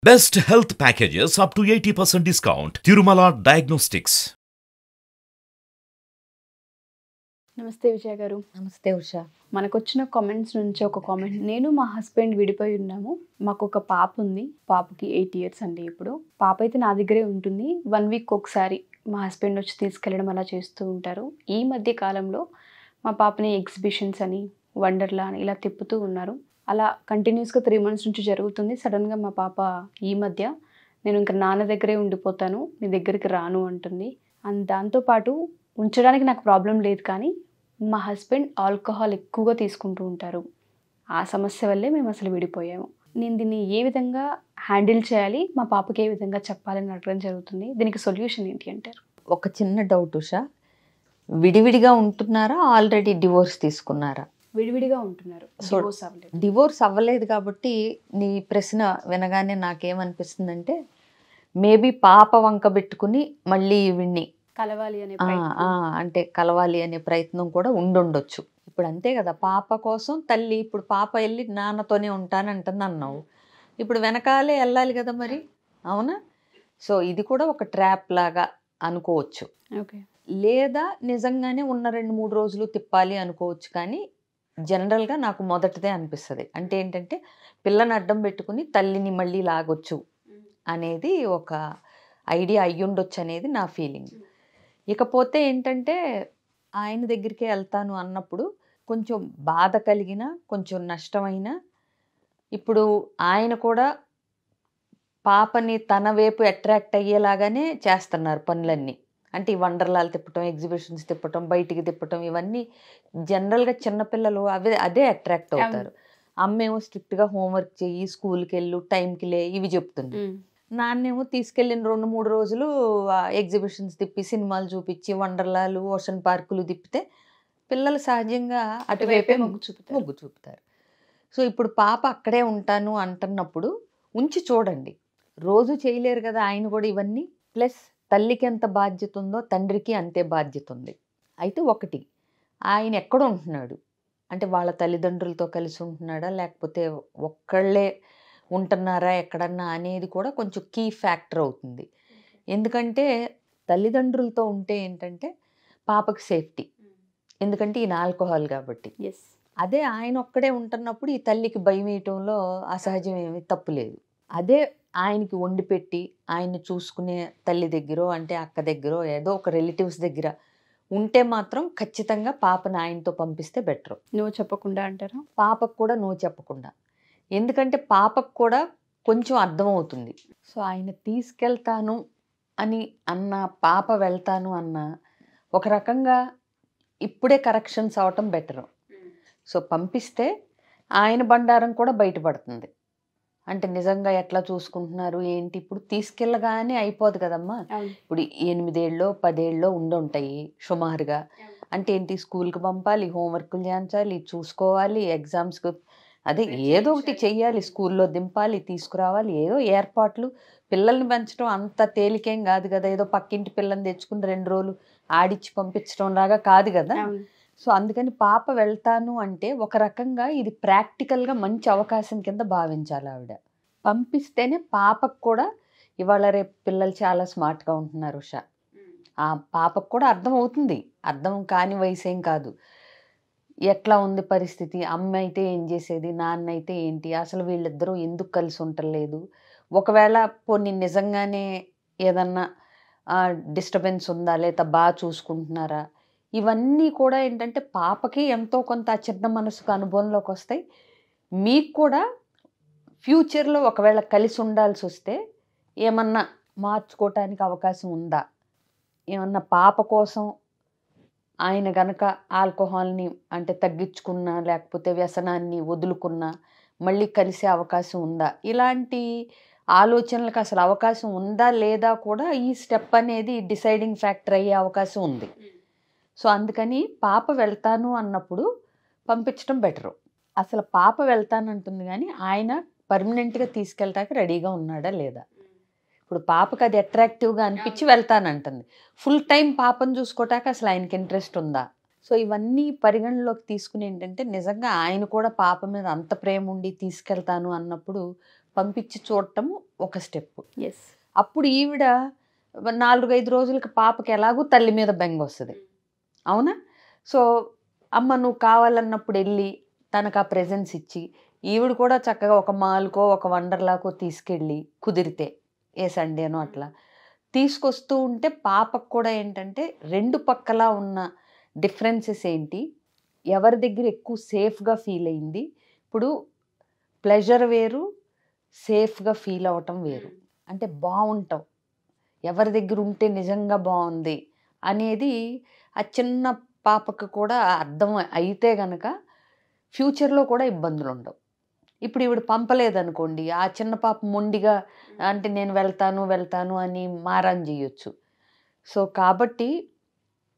Best health packages up to 80% discount. Tirumala Diagnostics. నమస్తే విజయ గారు. నమస్తే ఉషా. మనకొచ్చిన కామెంట్స్ నుంచి ఒక కామెంట్. నేను మా హస్బెండ్ విడిపోయి ఉన్నాము. మాకు ఒక పాప ఉంది. పాపకి 8 years అండి. ఇప్పుడు పాప అయితే నా దగ్గరే ఉంటుంది. 1 week ఒకసారి మా హస్బెండ్ వచ్చి తీసుకెళ్ళడం అలా చేస్తూ ఉంటారు. ఈ మధ్య కాలంలో మా పాపని ఎగ్జిబిషన్స్ అని, వండర్లా అని ఇలా తిప్పుతూ ఉన్నారు. అలా కంటిన్యూస్గా 3 months నుంచి జరుగుతుంది. సడన్గా మా పాప ఈ మధ్య నేను ఇంకా నాన్న దగ్గరే ఉండిపోతాను, నీ దగ్గరికి రాను అంటుంది. అండ్ దాంతోపాటు ఉంచడానికి నాకు ప్రాబ్లం లేదు, కానీ మా హస్బెండ్ ఆల్కహాల్ ఎక్కువగా తీసుకుంటూ ఉంటారు. ఆ సమస్య వల్లే మేము అసలు విడిపోయాము. నేను దీన్ని ఏ విధంగా హ్యాండిల్ చేయాలి, మా పాపకి ఏ విధంగా చెప్పాలని అడగడం జరుగుతుంది. దీనికి సొల్యూషన్ ఏంటి అంటారు? ఒక చిన్న డౌట్ ఉషా, విడివిడిగా ఉంటున్నారా, ఆల్రెడీ డివోర్స్ తీసుకున్నారా? విడివిడిగా ఉంటున్నారు. డివోర్స్ అవ్వలేదు. డివోర్స్ అవ్వలేదు కాబట్టి నీ ప్రశ్న వినగానే నాకేమనిపిస్తుందంటే, మేబీ పాప వంక పెట్టుకుని మళ్ళీ వీడిని కలవాలి అనే అంటే కలవాలి అనే ప్రయత్నం కూడా ఉండుండొచ్చు. ఇప్పుడు అంతే కదా, పాప కోసం తల్లి, ఇప్పుడు పాప వెళ్ళి నాన్నతోనే ఉంటానంటుంది అన్నావు, ఇప్పుడు వెనకాలే వెళ్ళాలి కదా మరి, అవునా? సో ఇది కూడా ఒక ట్రాప్ లాగా అనుకోవచ్చు. ఓకే. లేదా నిజంగానే ఉన్న 2-3 రోజులు తిప్పాలి అనుకోవచ్చు. కానీ జనరల్గా నాకు మొదటిదే అనిపిస్తుంది. అంటే ఏంటంటే, పిల్లని అడ్డం పెట్టుకుని తల్లిని మళ్ళీ లాగొచ్చు అనేది ఒక ఐడియా అయ్యుండొచ్చు అనేది నా ఫీలింగ్. ఇకపోతే ఏంటంటే, ఆయన దగ్గరికి వెళ్తాను అన్నప్పుడు కొంచెం బాధ కలిగిన, కొంచెం నష్టమైన, ఇప్పుడు ఆయన కూడా పాపని తన వైపు అట్రాక్ట్ అయ్యేలాగానే చేస్తున్నారు పనులన్నీ. అంటే ఈ వండర్లాలు తిప్పటం, ఎగ్జిబిషన్స్ తిప్పటం, బయటికి తిప్పటం, ఇవన్నీ జనరల్గా చిన్నపిల్లలు అదే అట్రాక్ట్ అవుతారు. అమ్మేమో స్ట్రిక్ట్గా హోంవర్క్ చెయ్యి, స్కూల్కి వెళ్ళు, టైంకి లే, ఇవి చెప్తుంది. నాన్నేమో తీసుకెళ్ళిన 2-3 రోజులు ఎగ్జిబిషన్స్ తిప్పి, సినిమాలు చూపించి, వండర్లాలు, ఓషన్ పార్కులు తిప్పితే పిల్లలు సహజంగా అటువైపే మొగ్గు చూపుతారు. సో ఇప్పుడు పాప అక్కడే ఉంటాను అంటున్నప్పుడు ఉంచి చూడండి. రోజు చేయలేరు కదా ఆయన కూడా ఇవన్నీ. ప్లస్ తల్లికి ఎంత బాధ్యత ఉందో తండ్రికి అంతే బాధ్యత ఉంది. అయితే ఒకటి, ఆయన ఎక్కడ ఉంటున్నాడు అంటే, వాళ్ళ తల్లిదండ్రులతో కలిసి ఉంటున్నాడా, లేకపోతే ఒక్కళ్ళే ఉంటున్నారా ఎక్కడన్నా అనేది కూడా కొంచెం కీ ఫ్యాక్టర్ అవుతుంది. ఎందుకంటే తల్లిదండ్రులతో ఉంటే ఏంటంటే పాపకి సేఫ్టీ, ఎందుకంటే ఈయన ఆల్కహాల్ కాబట్టి. అదే ఆయన ఒక్కడే ఉంటున్నప్పుడు ఈ తల్లికి భయం వేయటంలో అసహజం ఏమీ తప్పులేదు. అదే ఆయనకి వండి పెట్టి ఆయన్ని చూసుకునే తల్లి దగ్గర, అంటే అక్క దగ్గర, ఏదో ఒక రిలేటివ్స్ దగ్గర ఉంటే మాత్రం ఖచ్చితంగా పాపను ఆయనతో పంపిస్తే బెటర్. నో చెప్పకుండా అంటారా? పాపకు కూడా నో చెప్పకుండా. ఎందుకంటే పాపకు కూడా కొంచెం అర్థమవుతుంది. సో ఆయన తీసుకెళ్తాను అని అన్న, పాప వెళ్తాను అన్న, ఒక రకంగా ఇప్పుడే కరెక్షన్స్ అవటం బెటరు. సో పంపిస్తే ఆయన బండారం కూడా బయటపడుతుంది. అంటే నిజంగా ఎట్లా చూసుకుంటున్నారు ఏంటి, ఇప్పుడు తీసుకెళ్ళగానే అయిపోదు కదమ్మా. ఇప్పుడు 8 ఏళ్ళో 10 ఏళ్ళో ఉండుంటాయి సుమారుగా. అంటే ఏంటి, స్కూల్కి పంపాలి, హోంవర్క్లు చేయించాలి, చూసుకోవాలి, ఎగ్జామ్స్కి అదే ఏదో ఒకటి చెయ్యాలి, స్కూల్లో దింపాలి, తీసుకురావాలి, ఏదో ఏర్పాట్లు. పిల్లల్ని పెంచడం అంత తేలికేం కాదు కదా, ఏదో పక్కింటి పిల్లని తెచ్చుకుని 2 రోజులు ఆడిచ్చి పంపించడం లాగా కాదు కదా. సో అందుకని పాప వెళ్తాను అంటే ఒక రకంగా ఇది ప్రాక్టికల్గా మంచి అవకాశం కింద భావించాలి ఆవిడ. పంపిస్తేనే పాపకు కూడా, ఇవాళ రేపు పిల్లలు చాలా స్మార్ట్గా ఉంటున్నారు ఉషా, ఆ పాపకు కూడా అర్థం అవుతుంది. అర్థం కాని వయసేం కాదు. ఎట్లా ఉంది పరిస్థితి, అమ్మ అయితే ఏం చేసేది, నాన్న అయితే ఏంటి, అసలు వీళ్ళిద్దరూ ఎందుకు కలిసి ఉండలేదు, ఒకవేళ పోనీ నిజంగానే ఏదన్నా డిస్టర్బెన్స్ ఉందా, లేదా బాగా చూసుకుంటున్నారా, ఇవన్నీ కూడా ఏంటంటే పాపకి ఎంతో కొంత చిన్న మనసుకు అనుభవంలోకి వస్తాయి. మీకు కూడా ఫ్యూచర్లో ఒకవేళ కలిసి ఉండాల్సి వస్తే ఏమన్నా మార్చుకోవటానికి అవకాశం ఉందా, ఏమన్నా పాప కోసం ఆయన గనక ఆల్కహాల్ని అంటే తగ్గించుకున్నా, లేకపోతే వ్యసనాన్ని వదులుకున్నా మళ్ళీ కలిసే అవకాశం ఉందా, ఇలాంటి ఆలోచనలకు అసలు అవకాశం ఉందా లేదా కూడా ఈ స్టెప్ అనేది డిసైడింగ్ ఫ్యాక్టర్ అయ్యే అవకాశం ఉంది. సో అందుకని పాప వెళ్తాను అన్నప్పుడు పంపించడం బెటరు. అసలు పాప వెళ్తానంటుంది కానీ ఆయన పర్మనెంట్గా తీసుకెళ్ళటానికి రెడీగా ఉన్నాడా లేదా. ఇప్పుడు పాపకు అది అట్రాక్టివ్గా అనిపించి వెళ్తానంటుంది, ఫుల్ టైం పాపను చూసుకోవటానికి అసలు ఆయనకి ఇంట్రెస్ట్ ఉందా. సో ఇవన్నీ పరిగణలోకి తీసుకుని ఏంటంటే, నిజంగా ఆయన కూడా పాప మీద అంత ప్రేమ ఉండి తీసుకెళ్తాను అన్నప్పుడు పంపించి చూడటం ఒక స్టెప్. ఎస్. అప్పుడు ఈవిడ 4-5 రోజులకి పాపకి ఎలాగూ తల్లి మీద బెంగ వస్తుంది, అవునా? సో అమ్మ నువ్వు కావాలన్నప్పుడు వెళ్ళి తనకు ఆ ప్రెజెన్స్ ఇచ్చి, ఈవిడ కూడా చక్కగా ఒక మాల్కో ఒక వండర్లాకో తీసుకెళ్ళి కుదిరితే ఏ సండేనో అట్లా తీసుకొస్తూ ఉంటే పాపకు కూడా ఏంటంటే 2 పక్కలా ఉన్న డిఫరెన్సెస్ ఏంటి, ఎవరి దగ్గర ఎక్కువ సేఫ్గా ఫీల్ అయింది. ఇప్పుడు ప్లెజర్ వేరు, సేఫ్గా ఫీల్ అవటం వేరు. అంటే బాగుంటాం, ఎవరి దగ్గర ఉంటే నిజంగా బాగుంది అనేది ఆ చిన్న పాపకు కూడా అర్థం అయితే గనక ఫ్యూచర్లో కూడా ఇబ్బందులు ఉండవు. ఇప్పుడు ఈవిడ పంపలేదనుకోండి, ఆ చిన్న పాప మొండిగా అంటే నేను వెళ్తాను అని మారం చేయొచ్చు. సో కాబట్టి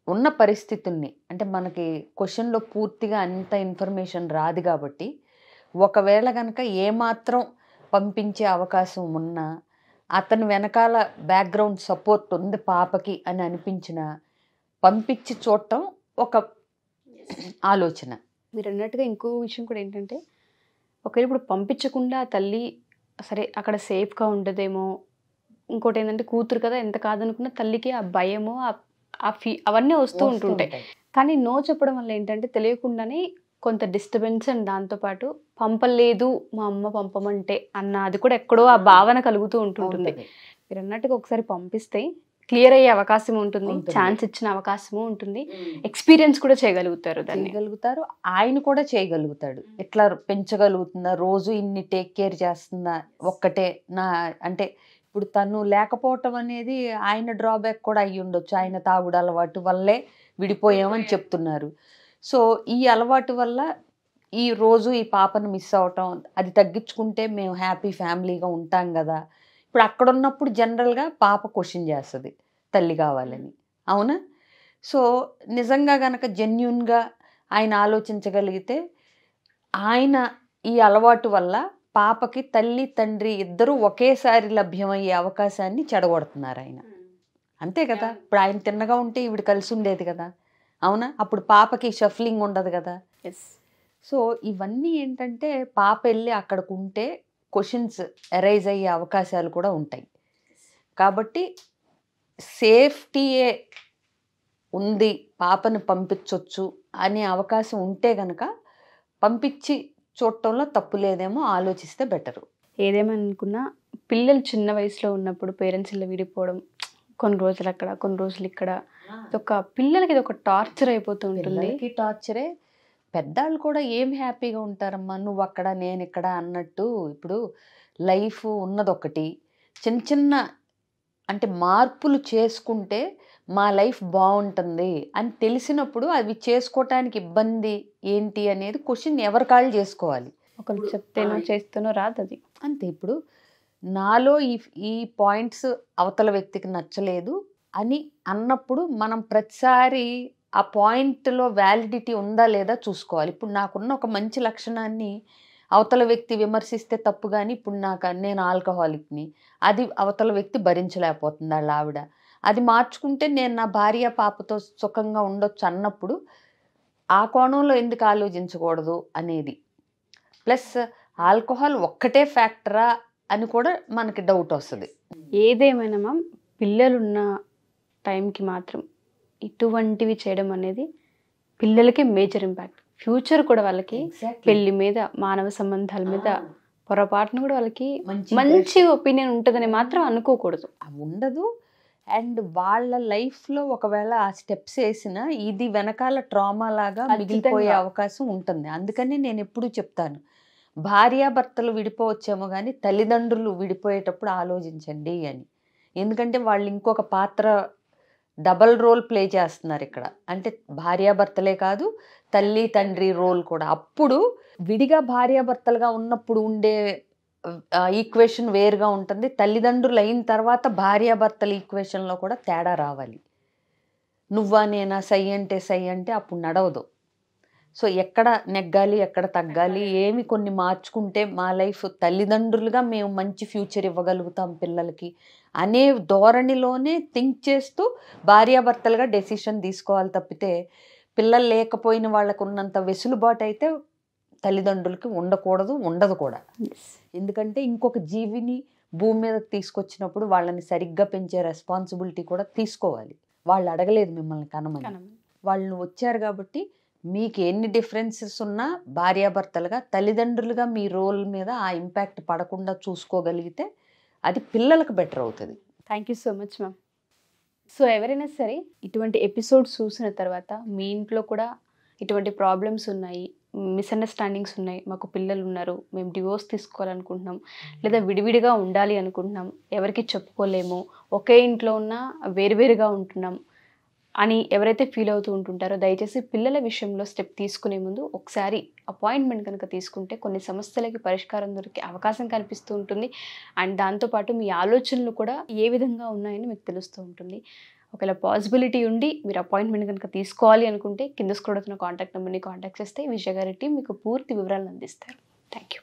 ఉన్న పరిస్థితుల్ని, అంటే మనకి క్వశ్చన్లో పూర్తిగా అంత ఇన్ఫర్మేషన్ రాదు కాబట్టి, ఒకవేళ కనుక ఏమాత్రం పంపించే అవకాశం ఉన్నా అతని వెనకాల బ్యాక్గ్రౌండ్ సపోర్ట్ ఉంది పాపకి అని అనిపించిన పంపించి చూడటం ఒక ఆలోచన. మీరు అన్నట్టుగా ఇంకో విషయం కూడా ఏంటంటే, ఒకవేళ ఇప్పుడు పంపించకుండా తల్లి సరే అక్కడ సేఫ్గా ఉండదేమో, ఇంకోటి ఏంటంటే కూతురు కదా ఎంత కాదనుకున్నా తల్లికి ఆ భయము అవన్నీ వస్తూ ఉంటుంటాయి. కానీ నో చెప్పడం వల్ల ఏంటంటే తెలియకుండానే కొంత డిస్టర్బెన్స్ అండ్ దాంతోపాటు పంపలేదు మా అమ్మ పంపమంటే అన్న అది కూడా ఎక్కడో ఆ భావన కలుగుతూ ఉంటుంటుంది. మీరు అన్నట్టుగా ఒకసారి పంపిస్తే క్లియర్ అయ్యే అవకాశం ఉంటుంది, ఛాన్స్ ఇచ్చిన అవకాశము ఉంటుంది, ఎక్స్పీరియన్స్ కూడా చేయగలుగుతారు, ఆయన కూడా చేయగలుగుతాడు. ఎట్లా పెంచగలుగుతుందా, రోజు ఇన్ని టేక్ కేర్ చేస్తుందా, ఒక్కటే నా అంటే ఇప్పుడు తను లేకపోవటం అనేది ఆయన డ్రాబ్యాక్ కూడా అయ్యి ఉండొచ్చు. ఆయన తాగుడు అలవాటు వల్లే విడిపోయామని చెప్తున్నారు. సో ఈ అలవాటు వల్ల ఈ రోజు ఈ పాపను మిస్ అవటం అది తగ్గించుకుంటే మేము హ్యాపీ ఫ్యామిలీగా ఉంటాం కదా. ఇప్పుడు అక్కడ ఉన్నప్పుడు జనరల్గా పాప క్వశ్చన్ చేస్తుంది తల్లి కావాలని, అవునా? సో నిజంగా గనక జెన్యున్గా ఆయన ఆలోచించగలిగితే ఆయన ఈ అలవాటు వల్ల పాపకి తల్లి తండ్రి ఇద్దరు ఒకేసారి లభ్యమయ్యే అవకాశాన్ని చెడగొడుతున్నారు ఆయన, అంతే కదా. ఇప్పుడు ఆయన తిన్నగా ఉంటే ఈవిడ కలిసి ఉండేది కదా, అవునా? అప్పుడు పాపకి షఫ్లింగ్ ఉండదు కదా. సో ఇవన్నీ ఏంటంటే పాప వెళ్ళి అక్కడికి ఉంటే క్వశ్చన్స్ అరైజ్ అయ్యే అవకాశాలు కూడా ఉంటాయి. కాబట్టి సేఫ్టీయే ఉంది, పాపను పంపించవచ్చు అనే అవకాశం ఉంటే గనక పంపించి చూడటంలో తప్పు లేదేమో ఆలోచిస్తే బెటరు. ఏదేమనుకున్నా పిల్లలు చిన్న వయసులో ఉన్నప్పుడు పేరెంట్స్ ఇలా విడిపోవడం, కొన్ని రోజులు అక్కడ కొన్ని రోజులు ఇక్కడ, ఒక పిల్లలకి ఇది ఒక టార్చర్ అయిపోతూ ఉంటుంది. టార్చరే. పెద్దవాళ్ళు కూడా ఏం హ్యాపీగా ఉంటారమ్మా, నువ్వు అక్కడ నేను ఇక్కడ అన్నట్టు. ఇప్పుడు లైఫ్ ఉన్నదొకటి, చిన్న చిన్న అంటే మార్పులు చేసుకుంటే మా లైఫ్ బాగుంటుంది అని తెలిసినప్పుడు అవి చేసుకోవటానికి ఇబ్బంది ఏంటి అనేది క్వశ్చన్ ఎవరి కాళ్ళు చేసుకోవాలి. ఒకరు చెప్తేనో చేస్తేనో రాదు అది, అంతే. ఇప్పుడు నాలో ఈ పాయింట్స్ అవతల వ్యక్తికి నచ్చలేదు అని అన్నప్పుడు మనం ప్రతిసారి ఆ పాయింట్లో వ్యాలిడిటీ ఉందా లేదా చూసుకోవాలి. ఇప్పుడు నాకున్న ఒక మంచి లక్షణాన్ని అవతల వ్యక్తి విమర్శిస్తే తప్పు, కానీ ఇప్పుడు నేను ఆల్కహాలిక్ని, అది అవతల వ్యక్తి భరించలేకపోతుంది వాళ్ళ ఆవిడ, అది మార్చుకుంటే నేను నా భార్య పాపతో సుఖంగా ఉండొచ్చు అన్నప్పుడు ఆ కోణంలో ఎందుకు ఆలోచించకూడదు అనేది. ప్లస్ ఆల్కహాల్ ఒక్కటే ఫ్యాక్టరా అని కూడా మనకి డౌట్ వస్తుంది. ఏదేమైనా మ్యామ్ పిల్లలున్న టైంకి మాత్రం ఇటువంటివి చేయడం అనేది పిల్లలకి మేజర్ ఇంపాక్ట్. ఫ్యూచర్ కూడా వాళ్ళకి పెళ్లి మీద, మానవ సంబంధాల మీద పొరపాటును కూడా వాళ్ళకి మంచి ఒపీనియన్ ఉంటుందని మాత్రం అనుకోకూడదు, ఉండదు. అండ్ వాళ్ళ లైఫ్లో ఒకవేళ ఆ స్టెప్స్ వేసినా ఇది వెనకాల ట్రామా లాగా మిగిలిపోయే అవకాశం ఉంటుంది. అందుకని నేను ఎప్పుడూ చెప్తాను, భార్యాభర్తలు విడిపోవచ్చేమో కానీ తల్లిదండ్రులు విడిపోయేటప్పుడు ఆలోచించండి అని. ఎందుకంటే వాళ్ళు ఇంకొక పాత్ర డబల్ రోల్ ప్లే చేస్తున్నారు ఇక్కడ. అంటే భార్యాభర్తలే కాదు, తల్లి తండ్రి రోల్ కూడా. అప్పుడు విడిగా భార్యాభర్తలుగా ఉన్నప్పుడు ఉండే ఈక్వేషన్ వేరుగా ఉంటుంది. తల్లిదండ్రులు అయిన తర్వాత భార్యాభర్తల ఈక్వేషన్లో కూడా తేడా రావాలి. నువ్వా నేనా, సై అంటే అప్పుడు నడవదు. సో ఎక్కడ నెగ్గాలి, ఎక్కడ తగ్గాలి, ఏమి కొన్ని మార్చుకుంటే మా లైఫ్ తల్లిదండ్రులుగా మేము మంచి ఫ్యూచర్ ఇవ్వగలుగుతాం పిల్లలకి అనే ధోరణిలోనే థింక్ చేస్తూ భార్యాభర్తలుగా డెసిషన్ తీసుకోవాలి తప్పితే, పిల్లలు లేకపోయిన వాళ్ళకు ఉన్నంత వెసులుబాటు అయితే తల్లిదండ్రులకి ఉండకూడదు, ఉండదు కూడా. ఎందుకంటే ఇంకొక జీవిని భూమి మీదకి తీసుకొచ్చినప్పుడు వాళ్ళని సరిగ్గా పెంచే రెస్పాన్సిబిలిటీ కూడా తీసుకోవాలి. వాళ్ళు అడగలేదు మిమ్మల్ని కనమని, వాళ్ళు వచ్చారు కాబట్టి మీకు ఎన్ని డిఫరెన్సెస్ ఉన్నా భార్యాభర్తలుగా తల్లిదండ్రులుగా మీ రోల్ మీద ఆ ఇంపాక్ట్ పడకుండా చూసుకోగలిగితే అది పిల్లలకు బెటర్ అవుతుంది. Thank you so much ma'am. So ఎవరైనా సరే ఇటువంటి ఎపిసోడ్స్ చూసిన తర్వాత మీ ఇంట్లో కూడా ఇటువంటి ప్రాబ్లమ్స్ ఉన్నాయి, మిస్అండర్స్టాండింగ్స్ ఉన్నాయి, మాకు పిల్లలు ఉన్నారు, మేము డివోర్స్ తీసుకోవాలనుకుంటున్నాం, లేదా విడివిడిగా ఉండాలి అనుకుంటున్నాం, ఎవరికి చెప్పుకోలేము, ఒకే ఇంట్లో ఉన్నా వేరువేరుగా ఉంటున్నాం అని ఎవరైతే ఫీల్ అవుతూ ఉంటుంటారో దయచేసి పిల్లల విషయంలో స్టెప్ తీసుకునే ముందు ఒకసారి అపాయింట్మెంట్ కనుక తీసుకుంటే కొన్ని సమస్యలకి పరిష్కారం దొరికే అవకాశం కనిపిస్తూ ఉంటుంది. అండ్ దాంతోపాటు మీ ఆలోచనలు కూడా ఏ విధంగా ఉన్నాయని మీకు తెలుస్తూ ఉంటుంది. ఒకవేళ పాసిబిలిటీ ఉండి మీరు అపాయింట్మెంట్ కనుక తీసుకోవాలి అనుకుంటే కింద స్క్రోల్ అవుతున్న కాంటాక్ట్ నెంబర్ని కాంటాక్ట్ చేస్తే విజయ గారి టీం మీకు పూర్తి వివరాలను అందిస్తారు. Thank you.